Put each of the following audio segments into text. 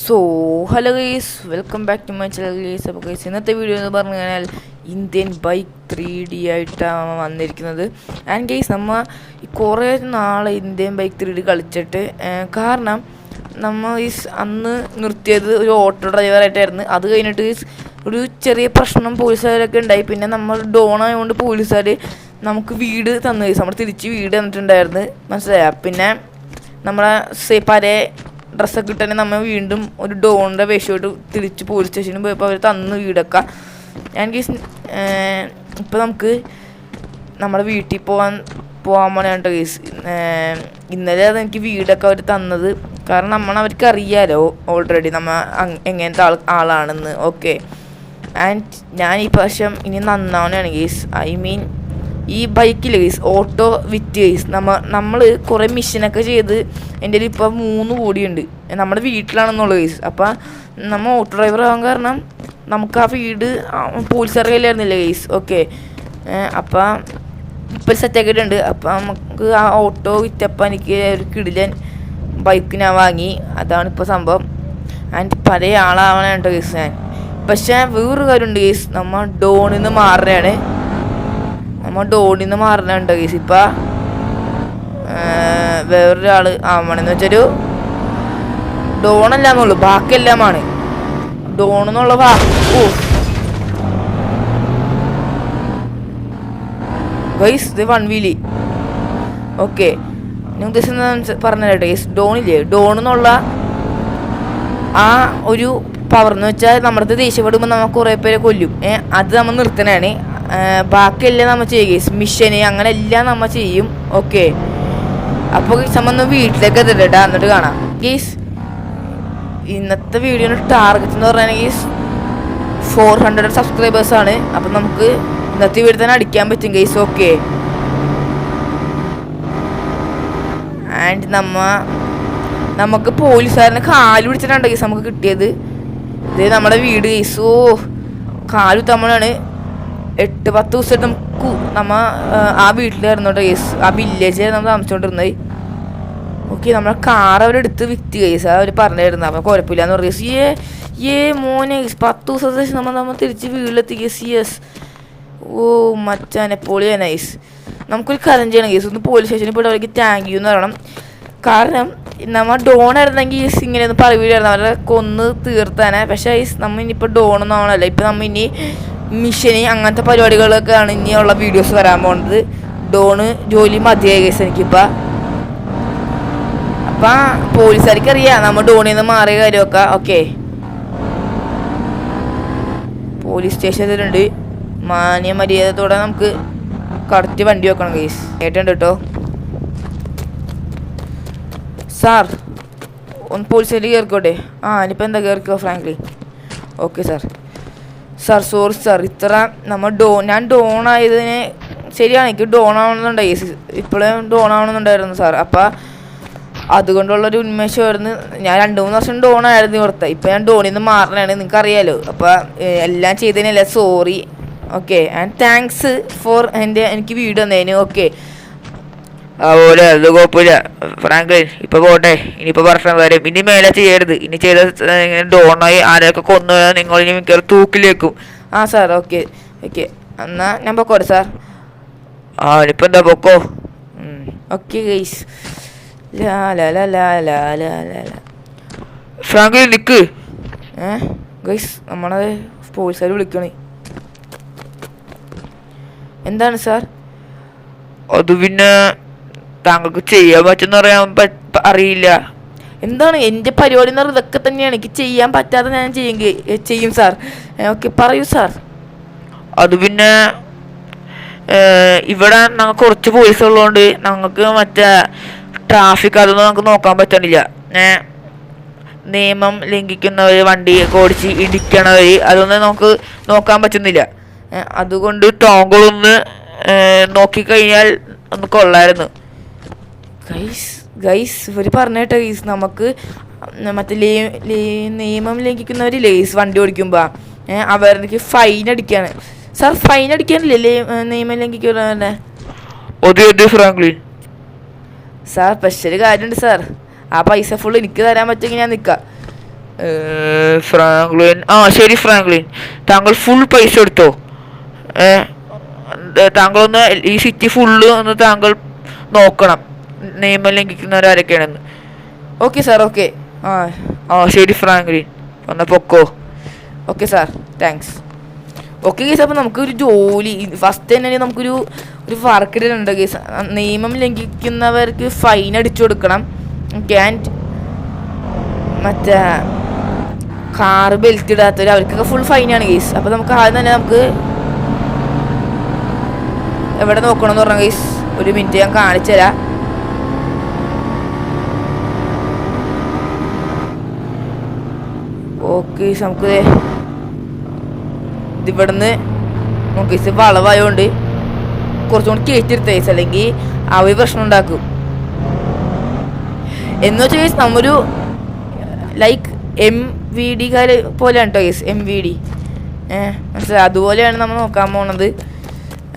So hello guys, welcome back to my channel guys. അപ്പോൾ guys, ഇന്നത്തെ video എന്ന് പറഞ്ഞു കഴിഞ്ഞാൽ ഇന്ത്യൻ ബൈക്ക് 3D ആയിട്ടാണ് വന്നിരിക്കുന്നത്. ആൻഡ് ഗൈസ്, നമ്മൾ കുറേ നാൾ ഇന്ത്യൻ ബൈക്ക് 3D കളിച്ചിട്ട് കാരണം നമ്മൾ അന്ന് നിർത്തിയത് ഒരു ഓട്ടോ ഡ്രൈവറായിട്ടായിരുന്നു. അത് കഴിഞ്ഞിട്ട് ഒരു ചെറിയ പ്രശ്നം പോലീസുകാരൊക്കെ ഉണ്ടായി. പിന്നെ നമ്മൾ ഡോൺ ആയതുകൊണ്ട് പോലീസുകാർ നമുക്ക് വീട് തന്നു ഗൈസ്. നമ്മൾ തിരിച്ച് വീട് തന്നിട്ടുണ്ടായിരുന്നു, മനസ്സിലായ. പിന്നെ നമ്മളെ പഴയ ഡ്രസ്സൊക്കെ ഇട്ടുതന്നെ നമ്മൾ വീണ്ടും ഒരു ഡോണിൻ്റെ വേഷമായിട്ട് തിരിച്ച് പോലീസ് സ്റ്റേഷനിൽ പോയപ്പോൾ അവർ തന്നു വീടൊക്കെ. ഞാൻ ഇപ്പോൾ നമുക്ക് നമ്മുടെ വീട്ടിൽ പോകാൻ വേണ്ടിയാണ് കേസ്. ഇന്നലെ അതെനിക്ക് വീടൊക്കെ അവർ തന്നത്. കാരണം അവർക്ക് അറിയാലോ ഓൾറെഡി നമ്മൾ എങ്ങനത്തെ ആളാണെന്ന്. ഓക്കെ, ആൻഡ് ഞാൻ ഈ പ്രാവശ്യം ഇനി നന്നാവണയാണ് കേസ്. ഐ മീൻ ഈ ബൈക്കിൽ കേസ് ഓട്ടോ വിറ്റ് കേസ് നമ്മൾ കുറേ മിഷനൊക്കെ ചെയ്ത് എൻ്റെ കയ്യിൽ ഇപ്പോൾ 3 കോടിയുണ്ട്. നമ്മുടെ വീട്ടിലാണെന്നുള്ള കേസ്. അപ്പം നമ്മൾ ഓട്ടോ ഡ്രൈവർ ആവാൻ കാരണം നമുക്ക് ആ വീട് പോലീസുകാരുടെ കയ്യിലായിരുന്നില്ല കേസ്. ഓക്കെ, അപ്പം ഇപ്പോൾ സെറ്റാക്കിയിട്ടുണ്ട്. അപ്പം നമുക്ക് ആ ഓട്ടോ വിറ്റപ്പം എനിക്ക് ഒരു കിടിലൻ ബൈക്ക് ഞാൻ വാങ്ങി. അതാണ് ഇപ്പോൾ സംഭവം. ആൻഡ് പഴയ ആളാവാനാണ് കേസ് ഞാൻ. പക്ഷേ വേറൊരു കാര്യമുണ്ട് കേസ്, നമ്മൾ ഡോണിൽ നിന്ന് മാറുകയാണ്. കേസ്. ഇപ്പം വേറൊരാൾ ആവണമെന്ന് വെച്ചൊരു ഡോണല്ലാന്നുള്ളൂ, ബാക്കിയെല്ലാമാണ് ഡോണെന്നുള്ള ഗൈസ്. ഇത് 1 വീലി. ഓക്കെ, ഞാൻ ഉദ്ദേശിച്ച പറഞ്ഞല്ലോ ഗൈസ്. ഡോണില്ലേ, ഡോണെന്നുള്ള ആ ഒരു പവർ എന്ന് വെച്ചാൽ നമ്മുടെ ദേഷ്യപ്പെടുമ്പോൾ നമുക്ക് കുറേ പേരെ കൊല്ലും. അത് നമ്മൾ നിർത്തണതാണ്. ബാക്കിയെല്ലാം നമ്മൾ ചെയ്യുക, മിഷന് അങ്ങനെ എല്ലാം നമ്മൾ ചെയ്യും. ഓക്കെ, അപ്പോൾ നമ്മൾ വീട്ടിലേക്ക് എത്തിട്ടാ, എന്നിട്ട് കാണാം ഗീസ്. ഇന്നത്തെ വീഡിയോയുടെ ടാർഗറ്റ് എന്ന് പറഞ്ഞാൽ ഗീസ് 400 സബ്സ്ക്രൈബേഴ്സാണ്. അപ്പം നമുക്ക് ഇന്നത്തെ വീഡിയോ തന്നെ അടിക്കാൻ പറ്റും ഗീസ്. ഓക്കെ, ആൻഡ് നമുക്ക് പോലീസുകാരനെ കാല് പിടിച്ചിട്ടുണ്ട് ഗീസ് നമുക്ക് കിട്ടിയത്. ഇത് നമ്മുടെ വീട് ഗീസ്. ഓ, കാല് തമ്മളാണ്. 8-10 ദിവസമായിട്ട് നമ്മൾ ആ വീട്ടിലായിരുന്നോട്ടെ കേസ്. ആ വില്ലേജ് നമ്മൾ താമസിച്ചുകൊണ്ടിരുന്നത്. ഓക്കെ, നമ്മളെ കാർ അവരെടുത്ത് വിറ്റ് കേസ്. അവർ പറഞ്ഞായിരുന്നു അപ്പം കുഴപ്പമില്ലാന്ന് പറഞ്ഞു കേസ്. മോനെ 10 ദിവസത്തെ ശേഷം നമ്മൾ തിരിച്ച് വീട്ടിലെത്തി കേസ്. യെസ്. ഓ മച്ചാനെ, പൊളിയാ നൈസ്. നമുക്കൊരു കാര്യം ചെയ്യണം കേസ്, ഒന്ന് പോലീസ് സ്റ്റേഷനിൽ പോയിട്ട് അവർക്ക് താങ്ക് യു എന്ന് പറയണം. കാരണം നമ്മൾ ഡോൺ ആയിരുന്നെങ്കിൽ ഈസ് ഇങ്ങനെയൊന്നും പറയൂലായിരുന്നു, അവരെ കൊന്ന് തീർത്താനെ. പക്ഷേ ഈസ് നമ്മൾ ഇനിയിപ്പോൾ ഡോണൊന്നും ആവണമല്ല. ഇപ്പം നമ്മൾ ഇനി മിഷന് അങ്ങനത്തെ പരിപാടികളൊക്കെയാണ് ഇനിയുള്ള വീഡിയോസ് വരാൻ പോകുന്നത്. ഡോണ് ജോലി മതിയായ കേസ് എനിക്കിപ്പോൾ. അപ്പം പോലീസുകാർക്ക് അറിയാം നമ്മൾ ഡോണിൽ നിന്ന് മാറിയ കാര്യമൊക്കെ. ഓക്കെ, പോലീസ് സ്റ്റേഷനിലുണ്ട്. മാന്യ മര്യാദത്തോടെ നമുക്ക് കടത്തി വണ്ടി വെക്കണം കേസ്. കേട്ടുണ്ട് കേട്ടോ സാർ. ഒന്ന് പോലീസിൽ കയറിക്കോട്ടെ. ഇനിയിപ്പോൾ എന്താ കയറിക്കോ frankly. Okay sir. Sorry sir, ഇത്ര ഞാൻ ഡോൺ ആയതിന് ശരിയാണ്. എനിക്ക് ഡോൺ ആവണമെന്നുണ്ടായി, ഇപ്പോഴും ഡോൺ ആവണമെന്നുണ്ടായിരുന്നു സാർ. അപ്പം അതുകൊണ്ടുള്ളൊരു ഉന്മേഷമായിരുന്നു. ഞാൻ 2-3 വർഷം ഡോൺ ആയിരുന്നു ഇവിടുത്തെ. ഇപ്പം ഞാൻ ഡോണിൽ നിന്ന് മാറണതാണ്, നിങ്ങൾക്ക് അറിയാലോ. അപ്പം എല്ലാം ചെയ്തതിനല്ല sorry. Okay, and thanks for എനിക്ക് വീട് തന്നതിന്. ഓക്കെ, അതുപോലെ അത് കുഴപ്പമില്ല ഫ്രാങ്ക്ലിൻ. ഇപ്പോൾ പോട്ടെ, ഇനിയിപ്പോൾ പ്രശ്നം വരും. ഇനി മേലെ ചെയ്യരുത്. ഇനി ചെയ്ത ഡോണായി ആരെയൊക്കെ കൊന്നു നിങ്ങൾ ഇനി മിക്കവാറും തൂക്കിലേക്കും. സാർ. ഓക്കെ ഓക്കെ, എന്നാൽ ഞാൻ പൊക്കോട്ടെ സാർ. ഇനിയിപ്പോൾ എന്താ പൊക്കോ. Okay guys. ഫ്രാങ്ക്ലിൻ നിൽക്ക്. ഗൈസ്, നമ്മളെ പോലീസുകാർ വിളിക്കണേ. എന്താണ് സാർ? അത് പിന്നെ താങ്കൾക്ക് ചെയ്യാൻ പറ്റുമെന്ന് അറിയില്ല. എന്താണ് എൻ്റെ പരിപാടി എന്ന് പറഞ്ഞാൽ ഇതൊക്കെ തന്നെയാണ്. എനിക്ക് ചെയ്യാൻ പറ്റാതെ ഞാൻ ചെയ്യും സാർ. ഓക്കെ, പറയൂ സാർ. അത് പിന്നെ ഇവിടെ ഞങ്ങൾ കുറച്ച് പോലീസ് ഉള്ളതുകൊണ്ട് ഞങ്ങൾക്ക് മറ്റേ ട്രാഫിക് അതൊന്നും നമുക്ക് നോക്കാൻ പറ്റണില്ല. നിയമം ലംഘിക്കുന്നവർ, വണ്ടി ഓടിച്ച് ഇടിക്കണവർ, അതൊന്നും നമുക്ക് നോക്കാൻ പറ്റുന്നില്ല. അതുകൊണ്ട് ടോങ്കളൊന്ന് നോക്കിക്കഴിഞ്ഞാൽ ഒന്ന് കൊള്ളായിരുന്നു. ഗൈസ് ഇവർ പറഞ്ഞേട്ടോ ഗൈസ്, നമുക്ക് മറ്റേ നിയമം ലംഘിക്കുന്നവരില്ലേ ഗൈസ് വണ്ടി ഓടിക്കുമ്പോൾ അവർക്ക് ഫൈൻ അടിക്കാണ് സാർ. ഫൈൻ അടിക്കാനില്ലേ നിയമം ലംഘിക്കുന്നവരുടെ? ഫ്രാങ്ക്ലിൻ സാർ, സ്പെഷ്യൽ കാര്യമുണ്ട് സാർ. ആ പൈസ ഫുള്ള് എനിക്ക് തരാൻ പറ്റുമെങ്കിൽ ഞാൻ നിൽക്കാം. ഫ്രാങ്ക്ലിൻ, ആ ശരി ഫ്രാങ്ക്ലിൻ, താങ്കൾ ഫുൾ പൈസ എടുത്തോ. താങ്കളൊന്ന് ഈ സിറ്റി ഫുള്ള് ഒന്ന് താങ്കൾ നോക്കണം, നിയമം ലംഘിക്കുന്നവരാരൊക്കെയാണെന്ന്. Okay sir, okay. ആ ആ ശരി ഫ്രാങ്ക്ലിൻ, ഒന്ന് പൊക്കോ. Okay sir, thanks. Okay case, അപ്പോൾ നമുക്കൊരു ജോലി ഫസ്റ്റ് തന്നെ നമുക്കൊരു വർക്ക് ഇടുന്നുണ്ട് കേസ്. നിയമം ലംഘിക്കുന്നവർക്ക് ഫൈൻ അടിച്ചു കൊടുക്കണം. ഓക്കെ, ആൻഡ് മറ്റേ കാറ് ബെൽറ്റ് ഇടാത്തവർ അവർക്കൊക്കെ ഫുൾ ഫൈനാണ് കേസ്. അപ്പോൾ നമുക്ക് ആദ്യം തന്നെ നമുക്ക് എവിടെ നോക്കണമെന്ന് പറഞ്ഞ കേസ്, ഒരു മിനിറ്റ് ഞാൻ കാണിച്ചു തരാം. ഓക്കെ, നമുക്ക് ഇതിവിടുന്ന് നോക്കി വളവായോണ്ട് കുറച്ചും കൂടി കയറ്റിരുത്ത കേസ്, അല്ലെങ്കിൽ അവർ പ്രശ്നം ഉണ്ടാക്കും. എന്ന് വെച്ചാൽ കേസ് നമ്മൊരു ലൈക്ക് MVD പോലെയാണ് കേട്ടോ കേസ്, MVD മനസ്സിലായി, അതുപോലെയാണ് നമ്മൾ നോക്കാൻ പോണത്.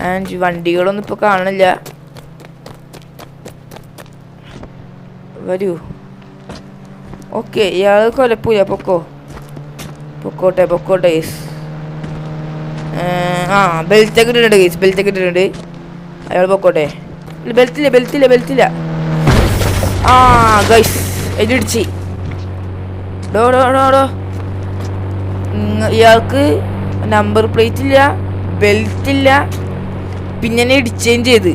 ആൻഡ് വണ്ടികളൊന്നും ഇപ്പോൾ കാണണില്ല. വരൂ. ഓക്കെ, ഇയാൾ കുഴപ്പമില്ല, പൊക്കോട്ടെ കേസ്. ആ ബെൽറ്റൊക്കെ ഇട്ടിട്ടുണ്ട് കേസ്, ബെൽറ്റൊക്കെ ഇട്ടിട്ടുണ്ട്. അയാൾ പൊക്കോട്ടെ. ബെൽറ്റില്ല. ആ ഗൈസ്, ഇതിടിച്ച്. ഡോ ഇയാൾക്ക് നമ്പർ പ്ലേറ്റ് ഇല്ല, ബെൽറ്റ് ഇല്ല, പിന്നെ എന്നെ ഇടിച്ചുകയും ചെയ്ത്.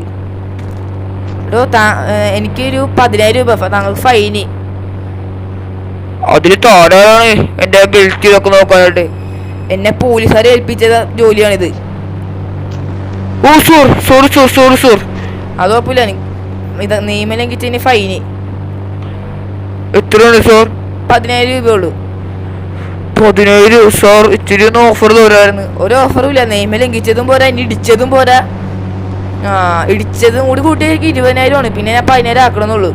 എനിക്കൊരു 10,000 രൂപ താങ്കൾക്ക് ഫൈന്. അതിൽ താരാണ് എന്റെ ബെൽറ്റ് ഇതൊക്കെ നോക്കാനായിട്ട്? എന്നെ പോലീസുകാരെ ഏൽപ്പിച്ച ജോലിയാണിത്. ഓ സോറി. അത് കുഴപ്പമില്ല, ഇത് നിയമം ലംഘിച്ചതിന് ഫൈന്. എത്രയാണ് സാർ? 10,000 രൂപയുള്ളൂ. 17 സാർ, ഇച്ചിരി ഒന്ന് ഓഫർ തരായിരുന്നു. ഒരു ഓഫറും ഇല്ല, നിയമം ലംഘിച്ചതും പോരാ, ഇനി ഇടിച്ചതും പോരാ. ഇടിച്ചതും കൂടി കൂട്ടിയായിരിക്കും 20,000 ആണ്, പിന്നെ ഞാൻ 10,000 ആക്കണമെന്നുള്ളൂ.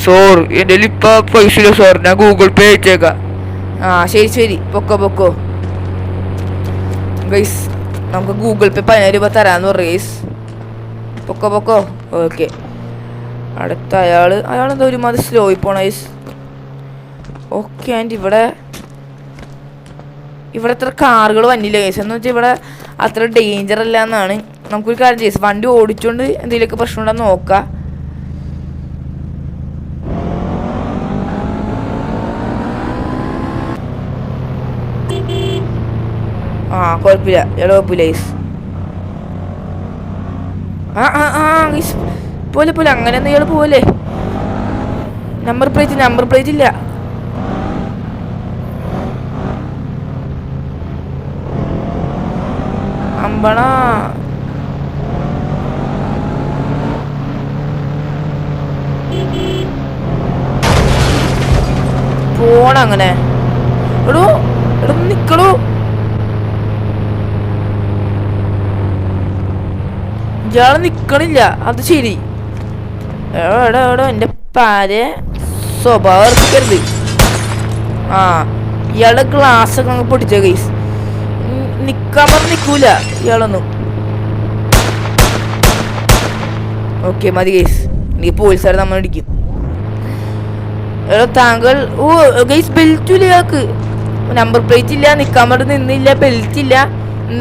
സാർ എൻ്റെ ഇപ്പൊ പൈസ ഇല്ല സാർ, ഞാൻ ഗൂഗിൾ പേ അയച്ചേക്കാം. ശരി, പൊക്കോ ഗൈസ്. നമുക്ക് ഗൂഗിൾ പേ 10,000 രൂപ തരാമെന്ന് പറഞ്ഞു ഗൈസ്. പൊക്കോ. ഓക്കെ, അടുത്ത അയാളെന്താ ഒരുമാതിരി സ്ലോയി പോണ ഗൈസ്. ഓക്കെ, ആൻഡ് ഇവിടെ അത്ര കാറുകൾ വന്നില്ല ഗൈസ്. എന്ന് വെച്ചാൽ ഇവിടെ അത്ര ഡേഞ്ചർ അല്ല എന്നാണ്. നമുക്കൊരു കാര്യം ചെയ്യും, വണ്ടി ഓടിച്ചുകൊണ്ട് എന്തെങ്കിലുമൊക്കെ പ്രശ്നം ഉണ്ടെന്ന് നോക്കാം. കുഴപ്പമില്ല, ഗൈസ്. ഗൈസ് പോലെ അങ്ങനെയൊന്നും ഇയാൾ പോലെ. നമ്പർ പ്ലേറ്റ് ഇല്ല. അമ്പണ പോണങ്ങനെ. എടോ നിക്കടോ. ഇയാള് നിക്കണില്ല, അത് ശരി. എടോ എന്റെ പാരെ സ്വഭാവം ഇറക്കരുത്. ഇയാളുടെ ഗ്ലാസ് ഒക്കെ അങ്ങ് പൊട്ടിച്ച ഗൈസ്. നിക്കാൻ പറഞ്ഞ് നിക്കൂല ഇയാളൊന്നും. ഓക്കെ മതി ഗൈസ്, എനിക്ക് പോലീസുകാരെ നമ്മൾ ഇടിക്കും. താങ്കൾ ഗൈസ് ബെൽറ്റ് ഇല്ല ഇയാൾക്ക്, നമ്പർ പ്ലേറ്റ് ഇല്ല, നിക്കാൻ പറഞ്ഞ് നിന്നില്ല, ബെൽറ്റ് ഇല്ല,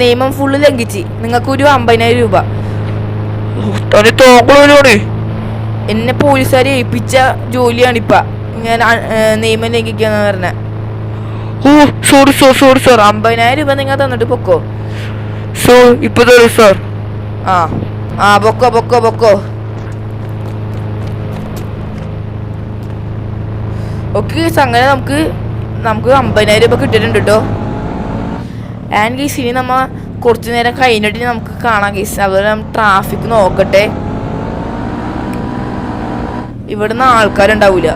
നിയമം ഫുള്ള് ലംഘിച്ച്. നിങ്ങൾക്കൊരു 50,000 രൂപ. എന്നെ പോലീസുകാരെ ഏൽപ്പിച്ച ജോലിയാണിപ്പ, ഞാൻ നിയമം ലംഘിക്കാന്ന് പറഞ്ഞ. സോറി 50,000 രൂപ നിങ്ങൾ തന്നിട്ട് പൊക്കോ. ഇപ്പൊ സാർ. പൊക്കോ. ഓക്കെ, അങ്ങനെ നമുക്ക് 50,000 രൂപ കിട്ടിയിട്ടുണ്ട് കേട്ടോ. ആൻഡ് ഗീസ് ഇനി നമ്മ കുറച്ചു നേരം കഴിഞ്ഞിട്ട് നമുക്ക് കാണാം ഗീസ്. അതുപോലെ നമ്മൾ ട്രാഫിക് നോക്കട്ടെ. ഇവിടുന്ന് ആൾക്കാരുണ്ടാവൂല.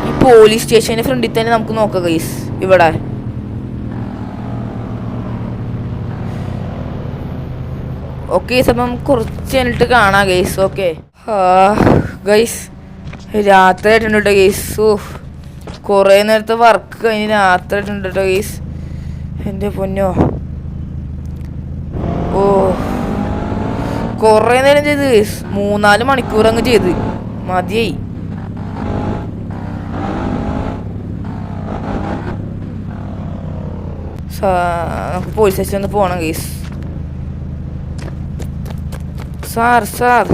ഈ പോലീസ് സ്റ്റേഷന്റെ ഫ്രണ്ടിൽ തന്നെ നമുക്ക് നോക്കാം ഗൈസ്. ഇവിടെ ഓക്കെ, അപ്പം കുറച്ച് കഴിഞ്ഞിട്ട് കാണാം ഗൈസ്. ഓക്കെ ഗൈസ്, രാത്രി ആയിട്ടുണ്ട് കേട്ടോ ഗൈസ്. കുറേ നേരത്തെ വർക്ക് കഴിഞ്ഞ് രാത്രി ആയിട്ടുണ്ട് കേട്ടോ ഗൈസ്. എൻ്റെ പൊന്നോ, കുറേ നേരം ചെയ്ത് ഗൈസ്, 3-4 മണിക്കൂർ അങ്ങ് ചെയ്ത് മതിയായി. നമുക്ക് പോലീസ് സ്റ്റേഷനിൽ ഒന്ന് പോകണം ഗൈസ്. സാർ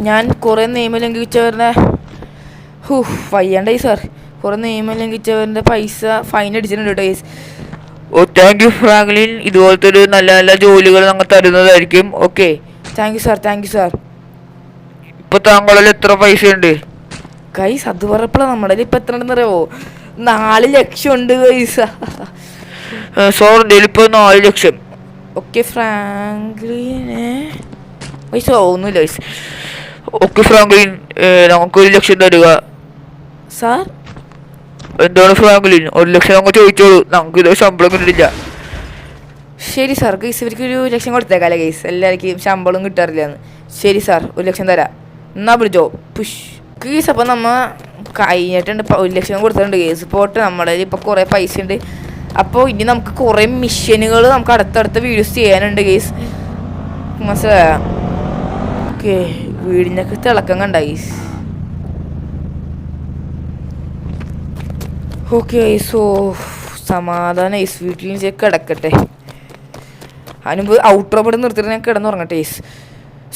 ഞാൻ കുറേ നിയമം ലംഘിച്ചവരുടെ വയ്യാണ്ടായി സാർ. കുറേ നിയമം ലംഘിച്ചവരുടെ പൈസ ഫൈൻ അടിച്ചിട്ടുണ്ട് കേട്ടോ guys. Oh thank you Franklin. ഇതുപോലത്തെ ഒരു നല്ല നല്ല ജോലികൾ ഞങ്ങൾ തരുന്നതായിരിക്കും. Okay, thank you sir. ഇപ്പൊ താങ്കളിൽ എത്ര പൈസ ഉണ്ട് ഗൈസ്? അത് പറഞ്ഞപ്പോഴാണ് നമ്മുടെ ഇപ്പം എത്ര ഉണ്ടെന്ന് അറിയാമോ? 4 ലക്ഷം ഉണ്ട് ഗൈസ്. സാർ എൻ്റെ ഇപ്പൊ 4 ലക്ഷം. ഓക്കെ ഫ്രാങ്ക്ലിനെ പൈസ ഒന്നുമില്ല ഗൈസ്. ഓക്കെ ഫ്രാങ്ക്ലിൻ, നമുക്ക് 1 ലക്ഷം തരിക. സാർ എന്താണ് ഫ്രാങ്ക്ലിൻ? 1 ലക്ഷം ഞങ്ങൾ ചോദിച്ചോളൂ, നമുക്ക് ഇത് ശമ്പളം കിട്ടില്ല. ശരി സാർ. ഗൈസ് ഇവർക്ക് 1 ലക്ഷം കൊടുത്തേക്കാല്ലേ ഗൈസ്? എല്ലാവർക്കും ശമ്പളം കിട്ടാറില്ലാന്ന്. ശരി സാർ, 1 ലക്ഷം തരാം. എന്നാ പിടിച്ചോ പുഷ് ഗൈസ്. അപ്പം നമ്മൾ കഴിഞ്ഞിട്ടുണ്ട്, 1 ലക്ഷം കൊടുത്തിട്ടുണ്ട് ഗൈസ്. പോട്ടെ, നമ്മുടെ ഇപ്പോൾ കുറേ പൈസ ഉണ്ട്. അപ്പോൾ ഇനി നമുക്ക് കുറേ മിഷനുകൾ നമുക്ക് അടുത്തടുത്ത വീഡിയോസ് ചെയ്യാനുണ്ട് ഗൈസ്, മനസ്സിലായോ? ഓക്കെ, വീടിനൊക്കെ തിളക്കം കണ്ട ഗൈസ്. ഓക്കെ ഗൈസ്, ഓ സമാധാനം ഗൈസ്. വീട്ടിൽ കിടക്കട്ടെ, അതിനുമ്പ് ഔട്ടർ ഇവിടെ നിർത്തിയിട്ട് ഞാൻ കിടന്നുറങ്ങട്ടെ ഗൈസ്.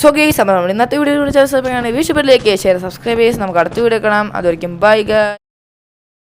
സോ ഗൈസ്, അപ്പോൾ നമ്മൾ ഇന്നത്തെ വീഡിയോ വിളിച്ചാൽ സമയമാണ്. വീഡിയോ ഷെയർ സബ്സ്ക്രൈബ് ചെയ്ത് നമുക്ക് അടുത്ത വീഡിയോ കാണാം. അതുവരെയും ബൈ ഗൈസ്.